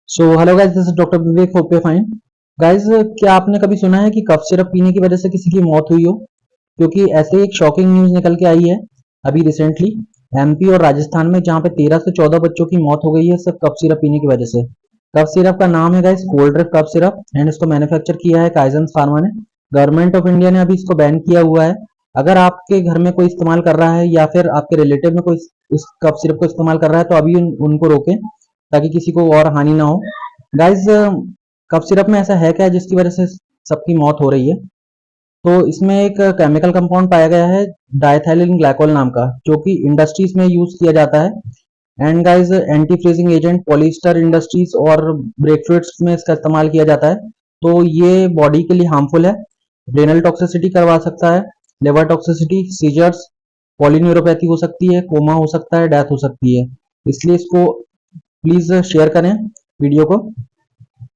So hello guys, this is doctor Vivek, hope you fine. Guys, क्या आपने कभी सुना है कि कफ सिरप पीने की वजह से किसी की मौत हुई हो? क्योंकि ऐसे एक शॉकिंग न्यूज निकल के आई है अभी रिसेंटली एमपी और राजस्थान में, जहां पे 13 से 14 बच्चों की मौत हो गई है सिर्फ कफ सिरप पीने की वजह से। कफ सिरप का नाम है guys cold drip cough syrup and इसको मैन्युफैक्चर किया है काइजन फार्मा ने। गवर्नमेंट ऑफ इंडिया ने अभी इसको बैन किया हुआ है। अगर आपके घर में कोई इस्तेमाल कर रहा है या फिर आपके रिलेटिव में कोई इस कफ सिरप को इस्तेमाल कर रहा है तो अभी उनको रोकें ताकि किसी को और हानि ना हो। गाइस, कफ सिरप में ऐसा है क्या जिसकी वजह से सबकी मौत हो रही है? तो इसमें एक केमिकल कंपाउंड पाया गया है डायथाइलिन ग्लाइकोल नाम का, जो कि इंडस्ट्रीज में यूज किया जाता है। And guys, anti freezing agent polyester industries और ब्रेक फ्लूइड्स में इसका इस्तेमाल किया जाता है। तो ये बॉडी के लिए हार्मफुल है, रेनल टॉक्सिसिटी करवा सकता है, लिवर टॉक्सिसिटी, सीजर्स, पॉलीन्यूरोपैथी हो सकती है, कोमा हो सकता है, डेथ हो सकती है। इसलिए इसको प्लीज शेयर करें वीडियो को।